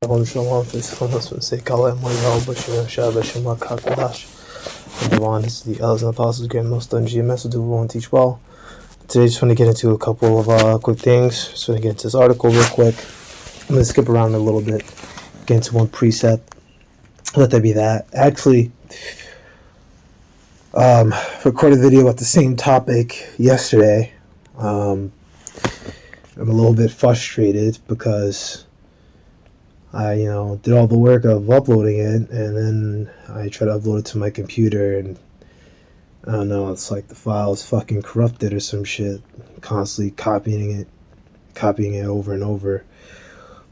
Shalom Shalom, this is say Kala Moyal Bashir Shabashim Kakadash. Devon is the Elders and Apostles, Grand Master and GMS will do will teach well. Today, just want to get into a couple of quick things. Just want to get into this article real quick. I'm going to skip around a little bit, get into one precept. Let that be that. Actually, recorded a video about the same topic yesterday. I'm a little bit frustrated because I, did all the work of uploading it, and then I tried to upload it to my computer, and I don't know, it's like the file is fucking corrupted or some shit. Constantly copying it over and over.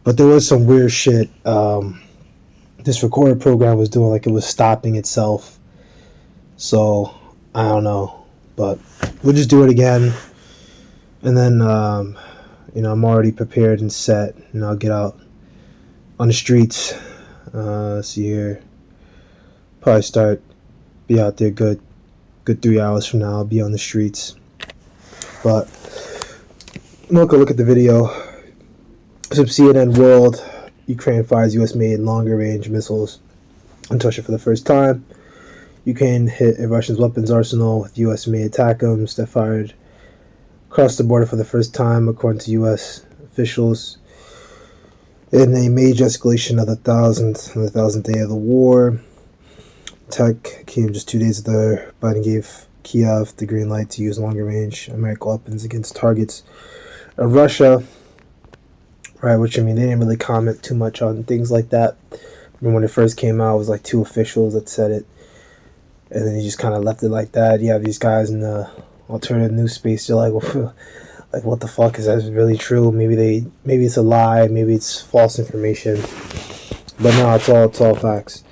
But there was some weird shit this recorder program was doing, like it was stopping itself. So, I don't know. But we'll just do it again. And then, I'm already prepared and set, and I'll get out on the streets. See here. Probably be out there good 3 hours from now. I'll be on the streets. But look at the video. Some CNN World. Ukraine fires U.S.-made longer-range missiles into Russia for the first time. Ukraine hit a Russian weapons arsenal with U.S.-made ATACMS that fired across the border for the first time, according to U.S. officials. In a major escalation of the thousandth day of the war, attack came just 2 days after Biden gave Kiev the green light to use longer-range American weapons against targets of Russia. Right, which they didn't really comment too much on things like that. When it first came out, it was like 2 officials that said it, and then he just kind of left it like that. You have these guys in the alternative news space. They're like, well, like, what the fuck, is that really true? Maybe it's a lie. Maybe it's false information. But no, it's all facts.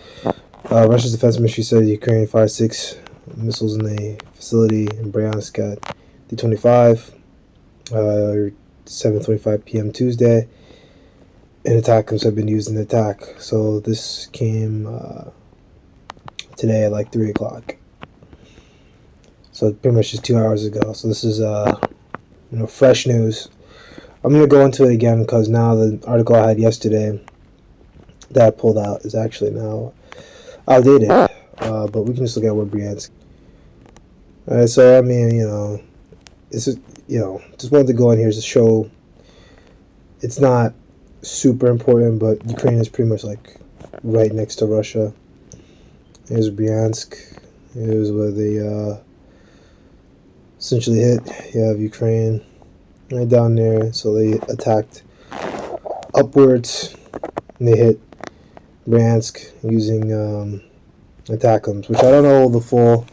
Russia's defense ministry said Ukraine fired 6 missiles in a facility in Bryansk at 3:25, 7:25 p.m. Tuesday. And ATACMS have been used in the attack. So this came today at like 3 o'clock. So pretty much just 2 hours ago. So this is fresh news. I'm going to go into it again because now the article I had yesterday that I pulled out is actually now outdated. But we can just look at what Bryansk. Alright, so this is, just wanted to go in here to show it's not super important, but Ukraine is pretty much like right next to Russia. Here's Bryansk. Here's where they essentially hit. You have Ukraine right down there. So they attacked upwards, and they hit Bryansk using ATACMS, which I don't know the full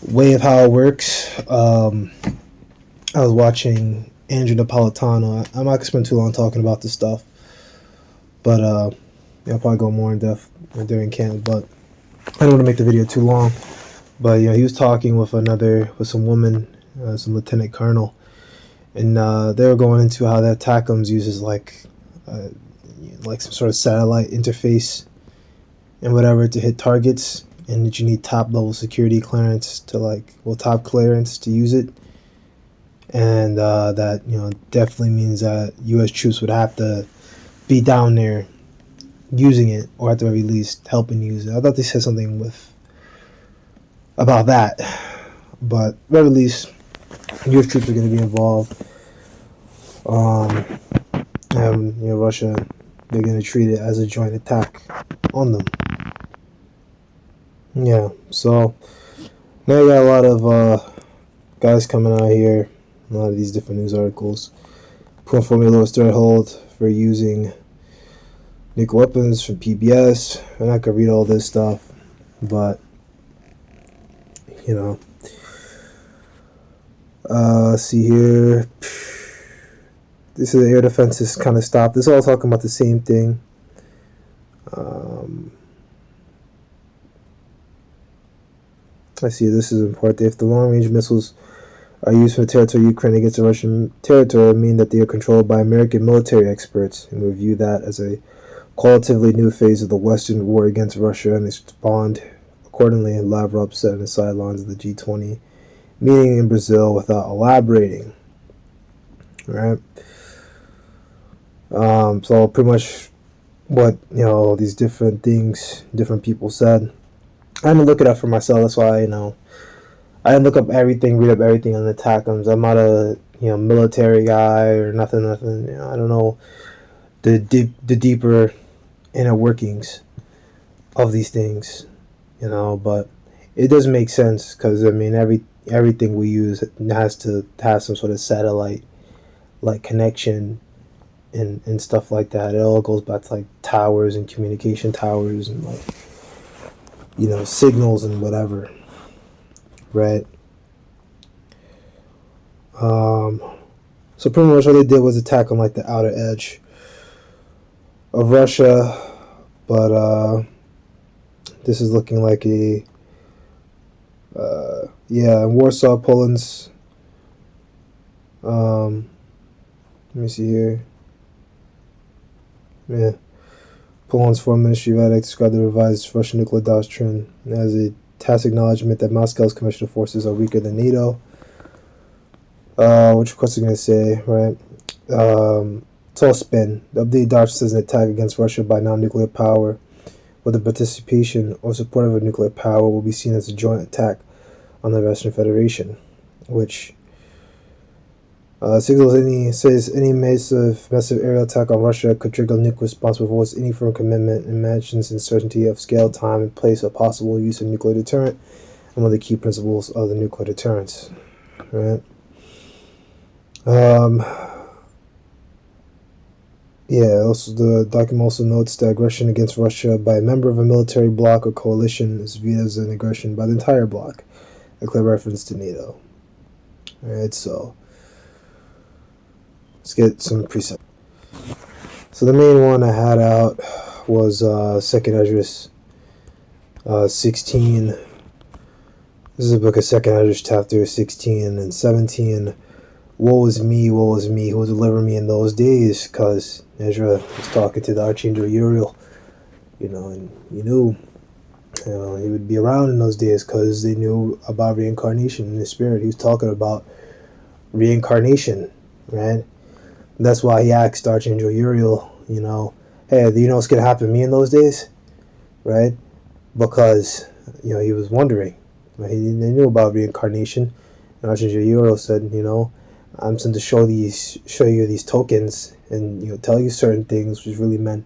way of how it works. I was watching Andrew Napolitano. I'm not going to spend too long talking about this stuff, but I'll probably go more in depth during camp, but I don't want to make the video too long. But he was talking with some woman, some lieutenant colonel, and they were going into how that ATACMS uses like some sort of satellite interface and whatever to hit targets, and that you need top level security clearance top clearance to use it. And that definitely means that U.S. troops would have to be down there using it, or at the very least helping use it. I thought they said something about that, but at the very least, U.S. troops are going to be involved. And Russia, they're going to treat it as a joint attack on them. Yeah, so now you got a lot of guys coming out here. A lot of these different news articles. Putting Formula lowest threshold for using nuclear weapons from PBS. I'm not going to read all this stuff, but, see here. This is the air defenses kind of stopped. This is all talking about the same thing. I see this is important. If the long-range missiles are used for the territory of Ukraine against the Russian territory, it means that they are controlled by American military experts, and we view that as a qualitatively new phase of the Western war against Russia, and respond accordingly. Lavrov said on the sidelines of the G20 meeting in Brazil without elaborating. All right. So pretty much what these different things, different people said. I had to look it up for myself. That's why I didn't look up everything, read up everything on the attackums. I'm not a military guy or nothing. I don't know the deeper inner workings of these things. But it does make sense because I mean everything we use has to have some sort of satellite like connection and stuff like that. It all goes back to like towers and communication towers and like signals and whatever, right? So pretty much what they did was attack on like the outer edge of Russia, but this is looking like a in Warsaw, Poland's. Let me see here. Yeah, Poland's Foreign Ministry of Ethics described the revised Russian nuclear doctrine as a tacit acknowledgement that Moscow's conventional forces are weaker than NATO. Which of course I'm going to say, right? It's all spin. The updated doctrine says an attack against Russia by non-nuclear power with the participation or support of a nuclear power will be seen as a joint attack on the Russian Federation, which says any massive aerial attack on Russia could trigger nuclear response before any firm commitment and mentions uncertainty of scale, time, and place of possible use of nuclear deterrent and one of the key principles of the nuclear deterrence, right? Also the document also notes that aggression against Russia by a member of a military bloc or coalition is viewed as an aggression by the entire bloc, a clear reference to NATO. Alright, so let's get some precepts. So the main one I had out was 2nd Esdras 16. This is a book of 2nd Esdras chapter 16 and 17. Woe is me, who will deliver me in those days? Because Ezra was talking to the Archangel Uriel, and he knew he would be around in those days because they knew about reincarnation in the spirit. He was talking about reincarnation, right? And that's why he asked Archangel Uriel, hey, do you know what's going to happen to me in those days? Right? Because, he was wondering. Right? They knew about reincarnation. And Archangel Uriel said, I'm sent to show you these tokens and tell you certain things, which really meant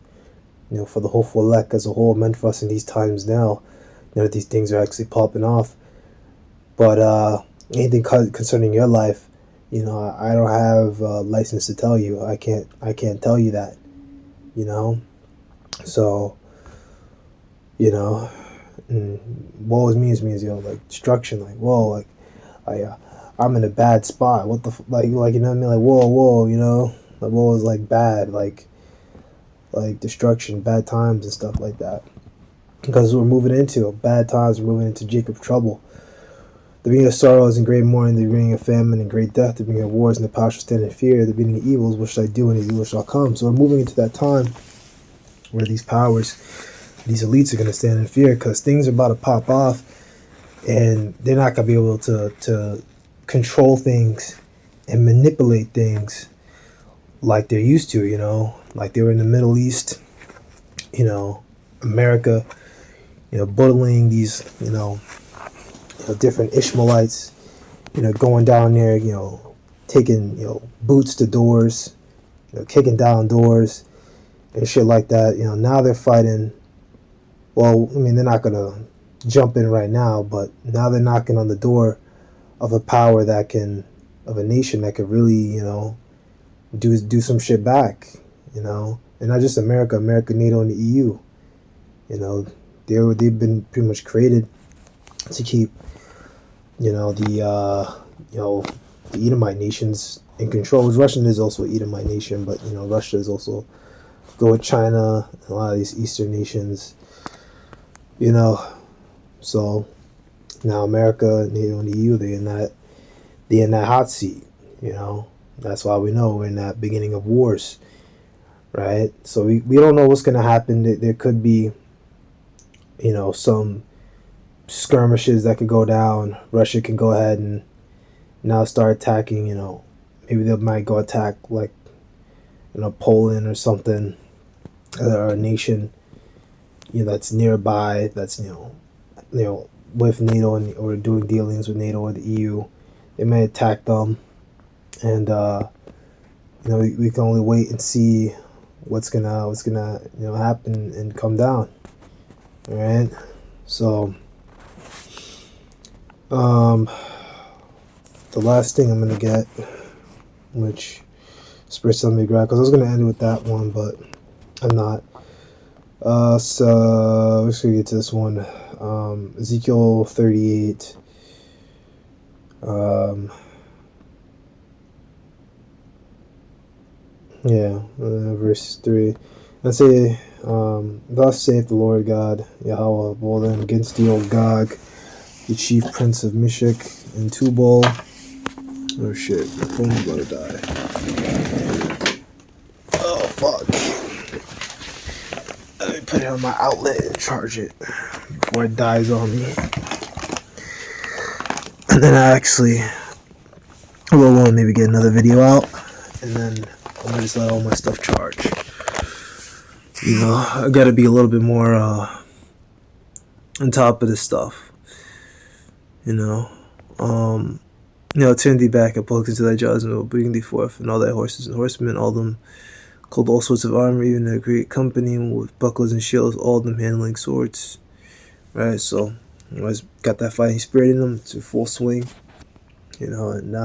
for the whole Folek as a whole, meant for us in these times now. That these things are actually popping off. But anything concerning your life, I don't have a license to tell you. I can't tell you that. So woe is me like destruction, like whoa, like I'm in a bad spot. What the like you know what I mean? Like whoa, like woe is like bad, like destruction, bad times and stuff like that. Because we're moving into bad times, we're moving into Jacob's trouble. The beginning of sorrows and great mourning, the beginning of famine and great death, the beginning of wars and the power shall stand in fear, the beginning of evils, what shall I do when these evils shall come? So we're moving into that time where these powers, these elites are going to stand in fear because things are about to pop off and they're not going to be able to control things and manipulate things like they're used to, like they were in the Middle East, America, bullying these, different Ishmaelites, going down there, taking, boots to doors, kicking down doors and shit like that. Now they're fighting. Well, I mean, they're not going to jump in right now, but now they're knocking on the door of a power of a nation that could really, do some shit back, and not just America, NATO, and the EU. They've been pretty much created to keep, the Edomite nations in control. Russia is also an Edomite nation, but Russia is also go with China and a lot of these Eastern nations. So now America, NATO, and the EU, they're in that hot seat. That's why we know we're in that beginning of wars, right? So we don't know what's gonna happen. There could be, some skirmishes that could go down. Russia can go ahead and now start attacking. Maybe they might go attack like Poland or something, or a nation, that's nearby, that's with NATO or doing dealings with NATO or the EU. They may attack them, and we can only wait and see what's gonna happen and come down. All right, so the last thing I'm gonna get, which spurs on me grab, because I was gonna end it with that one, but I'm not. So let's get to this one. Ezekiel 38. Verse 3. Let's say, thus saith the Lord God, Yahweh of Bolan, against the old Gog, the chief prince of Meshech and Tubal. Oh shit, my phone's about to die. Oh fuck. Let me put it on my outlet and charge it before it dies on me. And then I will want to maybe get another video out, and then I'm gonna just let all my stuff charge. I gotta be a little bit more on top of this stuff. Turn thee back and pluck into thy jaws, and will bring thee forth, and all thy horses and horsemen, all them called all sorts of armor, even a great company with bucklers and shields, all of them handling swords. Right, so always got that fighting spirit in them to full swing. And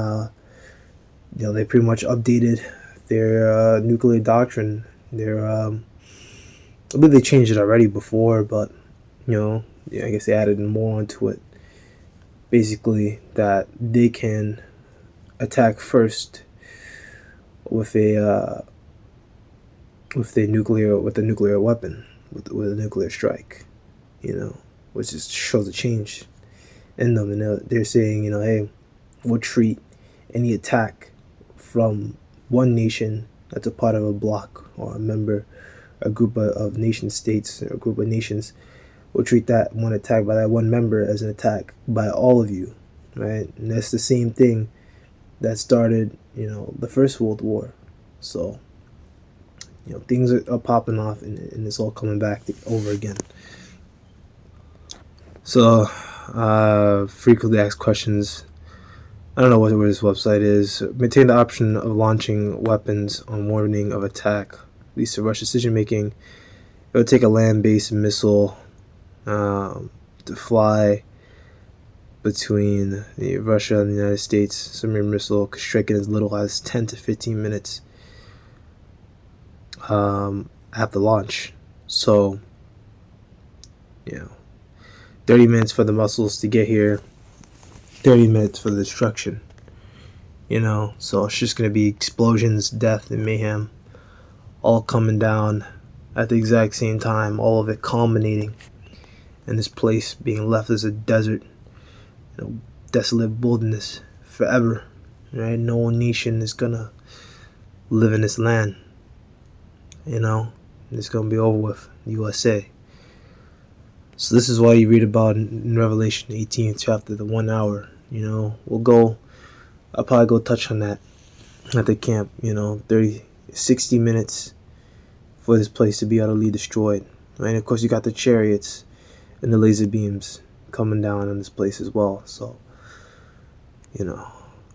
they pretty much updated their nuclear doctrine. I believe they changed it already before, but I guess they added more onto it. Basically, that they can attack first with a nuclear weapon, with a nuclear strike, which just shows a change in them. And they're saying, hey, we'll treat any attack from one nation that's a part of a bloc or a group of nation states or a group of nations. We'll treat that one attack by that one member as an attack by all of you, right? And that's the same thing that started, the First World War. So, things are popping off, and it's all coming back over again. So, frequently asked questions. I don't know where this website is. Maintain the option of launching weapons on warning of attack. Leads to rush decision making. It would take a land-based missile to fly between Russia and the United States. Submarine missile could strike in as little as 10 to 15 minutes after launch. So, 30 minutes for the missiles to get here, 30 minutes for the destruction. So it's just going to be explosions, death, and mayhem all coming down at the exact same time, all of it culminating in this place being left as a desert, desolate wilderness forever. Right? No nation is gonna live in this land. It's gonna be over with. USA. So this is why you read about in Revelation 18th chapter, the 1 hour. I'll probably go touch on that at the camp. 60 minutes for this place to be utterly destroyed. Right? And of course, you got the chariots and the laser beams coming down on this place as well. So,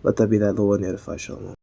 let that be that Lord and edify. Shalom.